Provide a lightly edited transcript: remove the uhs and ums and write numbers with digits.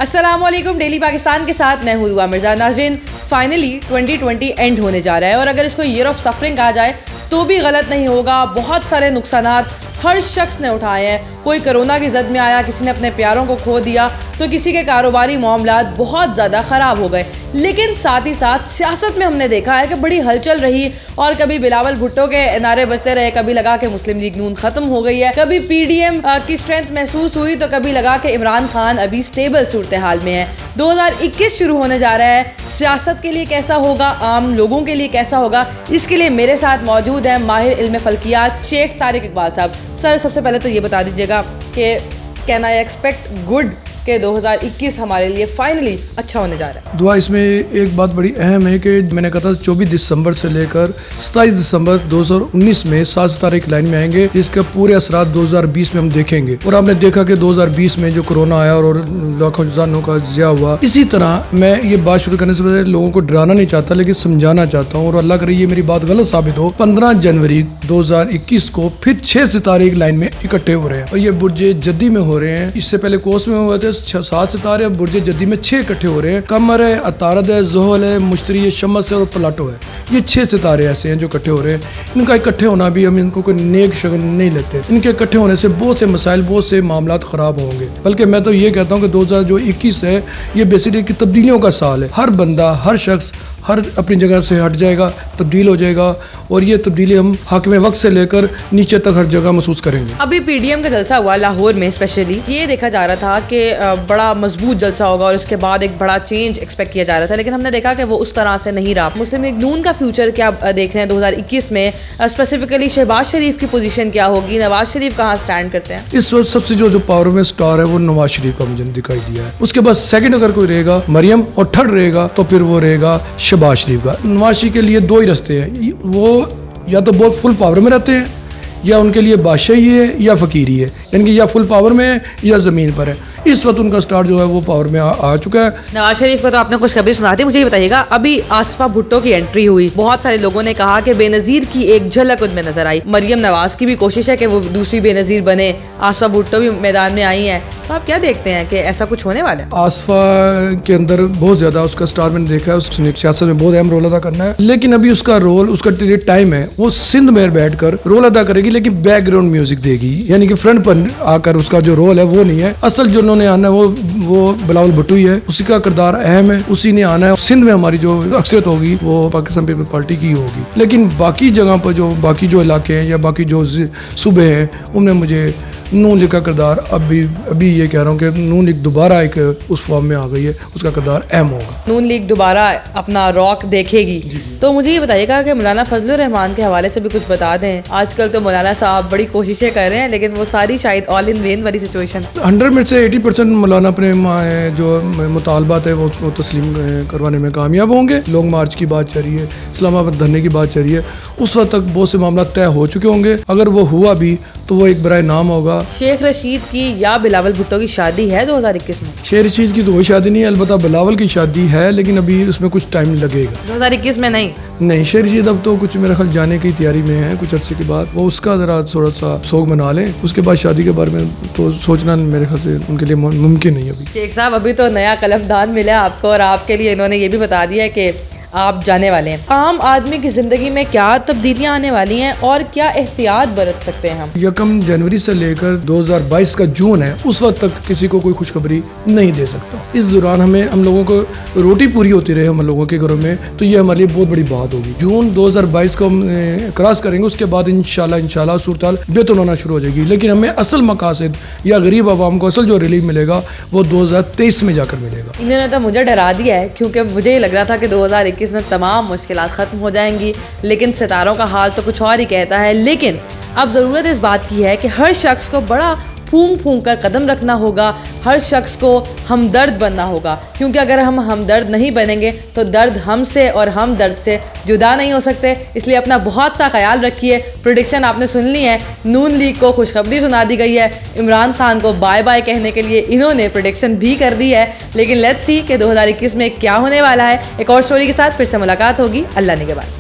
अस्सलाम वालेकुम। डेली पाकिस्तान के साथ मैं हूँ दुआ मिर्जा। नाज़रीन, फाइनली 2020 एंड होने जा रहा है और अगर इसको ईयर ऑफ सफरिंग कहा जाए तो भी गलत नहीं होगा। बहुत सारे नुकसानात हर शख्स ने उठाए हैं। कोई कोरोना की जद में आया, किसी ने अपने प्यारों को खो दिया, तो किसी के कारोबारी मामलात बहुत ज़्यादा ख़राब हो गए। लेकिन साथ ही साथ सियासत में हमने देखा है कि बड़ी हलचल रही और कभी बिलावल भुट्टो के नारे बजते रहे, कभी लगा कि मुस्लिम लीग नून ख़त्म हो गई है, कभी PDM की स्ट्रेंथ महसूस हुई, तो कभी लगा कि इमरान खान अभी स्टेबल सूरत हाल में है। 2021 शुरू होने जा रहा है। सियासत के लिए कैसा होगा, आम लोगों के लिए कैसा होगा, इसके लिए मेरे साथ मौजूद है माहिर इल्म फल्कियात शेख तारिक इकबाल साहब। सर, सबसे पहले तो ये बता दीजिएगा कि कैन आई एक्सपेक्ट गुड कि 2021 हमारे लिए फाइनली अच्छा होने जा रहा है? दुआ, इसमें एक बात बड़ी अहम है कि मैंने कहा था 24 दिसंबर से लेकर 27 दिसंबर 2019 में 7 सितारे की लाइन में आएंगे, जिसके पूरे असरात 2020 में हम देखेंगे। और आपने देखा कि 2020 में जो कोरोना आया और लाखों जानों का ज़िया हुआ। इसी तरह मैं ये बात शुरू करने से पहले लोगों को डराना नहीं चाहता, लेकिन समझाना चाहता हूँ, और अल्लाह करे ये मेरी बात गलत साबित हो। 15 जनवरी 2021 को फिर 6 सितारे की लाइन में इकट्ठे हो रहे हैं और ये बुर्जे जद्दी में हो रहे हैं। इससे पहले कोस में हुए थे 7 सितारे, बुर्जे जद्दी में 6 इकट्ठे हो रहे हैं। कमर है, अतारद है, ज़ोहल है, मुश्तरी है, शमस है और प्लाटो है। ये 6 सितारे ऐसे हैं जो इकट्ठे हो रहे हैं। इनका इकट्ठे होना भी हम इनको कोई नेक शगुन नहीं लेते। इनके इकट्ठे होने से बहुत से मसाइल, बहुत से मामलात ख़राब होंगे। बल्कि मैं तो ये कहता हूँ कि 2021 है, ये बेसिकली की तब्दीलियों का साल है। हर बंदा, हर शख्स, हर अपनी जगह से हट जाएगा, तब्दील हो जाएगा, और ये तब्दीली हम हाकिम वक्त से लेकर नीचे तक हर जगह महसूस करेंगे। अभी PDM का जलसा हुआ लाहौर में, स्पेशली ये देखा जा रहा था कि बड़ा मजबूत जलसा होगा और उसके बाद एक बड़ा चेंज एक्सपेक्ट किया जा रहा था, लेकिन हमने देखा कि वो उस तरह से नहीं रहा। मुस्लिम लीग नून का फ्यूचर क्या देख रहे हैं 2021 में? स्पेसिफिकली शहबाज शरीफ की पोजीशन क्या होगी? नवाज शरीफ कहाँ स्टैंड करते हैं? इस वक्त सबसे जो पावर में स्टार है वो नवाज शरीफ का मुझे दिखाई दिया है। उसके बाद सेकंड अगर कोई रहेगा मरियम, और थर्ड रहेगा तो फिर वो रहेगा शहबाज शरीफ का। नवाज शरीफ के लिए 2 ही रास्ते हैं, वो या तो बहुत फुल पावर में रहते हैं, या उनके लिए बादशाही है या फ़कीरी है, यानी कि या फुल पावर में है या ज़मीन पर है। इस वक्त उनका स्टार जो है वो पावर में आ चुका है। नवाज शरीफ को तो आपने खुशखबरी सुना दी। मुझे ये बताइएगा, अभी आसफा भुट्टो की एंट्री हुई, बहुत सारे लोगों ने कहा कि बेनज़ीर की एक झलक उनमें नजर आई। मरियम नवाज की भी कोशिश है कि वो दूसरी बेनज़ीर बने, आसफा भुट्टो भी मैदान में आई हैं, तो आप क्या देखते हैं कि ऐसा कुछ होने वाला है? आसफा के अंदर बहुत ज़्यादा उसका स्टार मैंने देखा है, उसने सियासत में बहुत अहम रोल अदा करना है, लेकिन अभी उसका रोल, उसका टाइम है, वो सिंध में बैठ कर रोल अदा करेगी, लेकिन बैकग्राउंड म्यूजिक देगी, यानी कि फ्रंट पर आकर उसका जो रोल है वो नहीं है। असल जो उन्होंने आना है वो बिलावल भुट्टो ही है, उसी का किरदार अहम है, उसी ने आना है। सिंध में हमारी जो अक्सरियत होगी वो पाकिस्तान पीपल्स पार्टी की होगी, लेकिन बाकी जगह पर जो बाकी जो इलाके हैं या बाकी जो सूबे हैं उनमें मुझे नून लीग का किरदार अभी ये कह रहा हूँ कि नून लीग दोबारा एक उस फॉर्म में आ गई है, उसका किरदार अहम होगा। नून लीग दोबारा अपना रॉक देखेगी। तो मुझे ये बताइएगा कि मौलाना फजलुर रहमान के हवाले से भी कुछ बता दें। आजकल तो मौलाना साहब बड़ी कोशिशें कर रहे हैं, लेकिन वो सारी शायद ऑल इन वेन वाली सिचुएशन। 100 में से 80% मौलाना अपने जो मुतालबात है वो तस्लीम करवाने में कामयाब होंगे। लॉन्ग मार्च की बात चल रही है, इस्लामाबाद धरने की बात चल रही है, उस वक्त तक बहुत से मामला तय हो चुके होंगे। अगर वो हुआ भी तो वो एक बराए नाम होगा। शेख रशीद की या बिलावल भुट्टो की शादी है 2021 में? शेख रशीद की तो कोई शादी नहीं है, अलबत्ता बिलावल की शादी है, लेकिन अभी उसमें कुछ टाइम लगेगा। 2021 में नहीं। शेख रशीद अब तो कुछ मेरे ख्याल जाने की तैयारी में है, कुछ अरसे के बाद वो उसका जरा थोड़ा सा शौक मना लें, उसके बाद शादी के बारे में तो सोचना मेरे ख्याल से उनके लिए मुमकिन नहीं। अभी शेख साहब, अभी तो नया कलमदान मिला आपको और आपके लिए इन्होंने ये भी बता दिया कि आप जाने वाले हैं। आम आदमी की ज़िंदगी में क्या तब्दीलियां आने वाली हैं और क्या एहतियात बरत सकते हैं हम? 1 जनवरी से लेकर 2022 का जून है, उस वक्त तक किसी को कोई खुशखबरी नहीं दे सकता। इस दौरान हम लोगों को रोटी पूरी होती रहे हम लोगों के घरों में, तो ये हमारे लिए बहुत बड़ी बात होगी। जून 2022 को हम क्रॉस करेंगे, उसके बाद इंशाल्लाह सूरत बेहतर होना शुरू हो जाएगी। लेकिन हमें असल मकासद या गरीब आवाम को असल जो रिलीफ मिलेगा वो 2023 में जाकर मिलेगा। इन्होंने तो मुझे डरा दिया है, क्योंकि मुझे लग रहा था कि 2021 में तमाम मुश्किलात ख़त्म हो जाएंगी, लेकिन सितारों का हाल तो कुछ और ही कहता है। लेकिन अब ज़रूरत इस बात की है कि हर शख्स को बड़ा फूंक कर कदम रखना होगा, हर शख्स को हमदर्द बनना होगा, क्योंकि अगर हम हमदर्द नहीं बनेंगे तो दर्द हमसे और हम दर्द से जुदा नहीं हो सकते। इसलिए अपना बहुत सा ख्याल रखिए। प्रेडिक्शन आपने सुन ली है, नून लीग को खुशखबरी सुना दी गई है, इमरान खान को बाय बाय कहने के लिए इन्होंने प्रेडिक्शन भी कर दी है। लेकिन लेट्स सी कि 2021 में क्या होने वाला है। एक और स्टोरी के साथ फिर से मुलाकात होगी अल्लाह ने के बाद।